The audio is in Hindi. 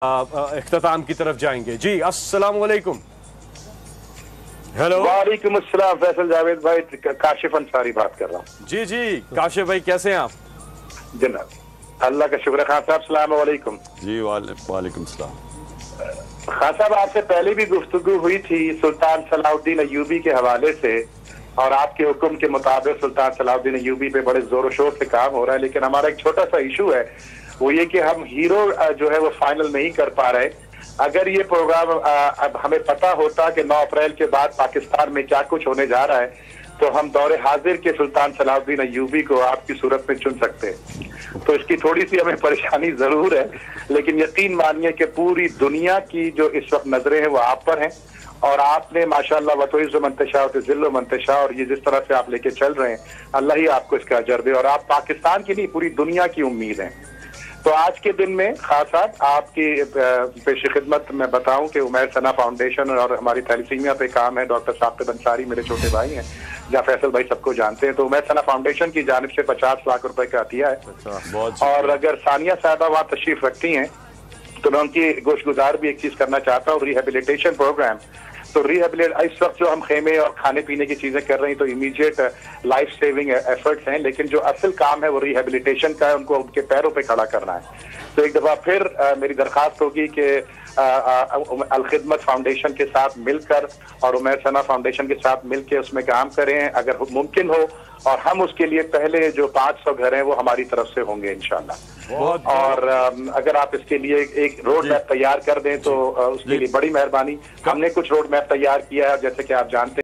इख्तिताम की तरफ जाएंगे। जी अस्सलाम वालेकुम। हेलो वालेकुम अस्सलाम। फैसल जावेद भाई, काशिफ अंसारी बात कर रहा हूँ। जी जी काशिफ भाई, कैसे हैं आप? जनाब अल्लाह का शुक्र। खान साहब सलाम वालेकुम। जी वालेकुम सलाम। खान साहब, आपसे पहले भी गुफ्तगू हुई थी सुल्तान सलाउद्दीन अय्यूबी के हवाले से, और आपके हुक्म के मुताबिक सुल्तान सलाउद्दीन अय्यूबी पे बड़े जोर शोर से काम हो रहा है। लेकिन हमारा एक छोटा सा इशू है, वो ये कि हम हीरो जो है वो फाइनल नहीं कर पा रहे। अगर ये प्रोग्राम अब हमें पता होता कि 9 अप्रैल के बाद पाकिस्तान में क्या कुछ होने जा रहा है, तो हम दौरे हाजिर के सुल्तान सलाउद्दीन अय्यूबी को आपकी सूरत में चुन सकते हैं। तो इसकी थोड़ी सी हमें परेशानी जरूर है, लेकिन यकीन मानिए कि पूरी दुनिया की जो इस वक्त नजरें हैं वो आप पर हैं, और आपने माशाअल्लाह वतोइज़ मंतशा जिल्लो मंतशा, और ये जिस तरह से आप लेके चल रहे हैं, अल्लाह ही आपको इसका अजर दे। और आप पाकिस्तान की नहीं, पूरी दुनिया की उम्मीद है। तो आज के दिन में खास साहब आपकी पेश खिदमत मैं बताऊं कि उमैर सना फाउंडेशन और हमारी थैलेसीमिया पे काम है, डॉक्टर साकिब अंसारी मेरे छोटे भाई हैं, जहाँ फैसल भाई सबको जानते हैं। तो उमैर सना फाउंडेशन की जानिब से 50 लाख रुपए का अतिया है। और अगर सानिया साहबा वहाँ तशरीफ रखती हैं तो मैं उनकी गोशगुजार भी एक चीज करना चाहता हूँ, रिहेबिलिटेशन प्रोग्राम। तो रिहेबिलिट इस वक्त जो हम खेमे और खाने पीने की चीजें कर रहे हैं तो इमीडिएट लाइफ सेविंग एफर्ट्स हैं, लेकिन जो असल काम है वो रिहेबिलिटेशन का है, उनको उनके पैरों पे खड़ा करना है। तो एक दफा फिर मेरी दरखास्त होगी कि अल खिदमत फाउंडेशन के साथ मिलकर और उमैर सना फाउंडेशन के साथ मिलकर उसमें काम करें अगर मुमकिन हो, और हम उसके लिए पहले जो 500 घर हैं वो हमारी तरफ से होंगे इंशाल्लाह। और अगर आप इसके लिए एक रोड मैप तैयार कर दें तो उसके लिए बड़ी मेहरबानी। हमने कुछ रोड मैप तैयार किया है, जैसे कि आप जानते हैं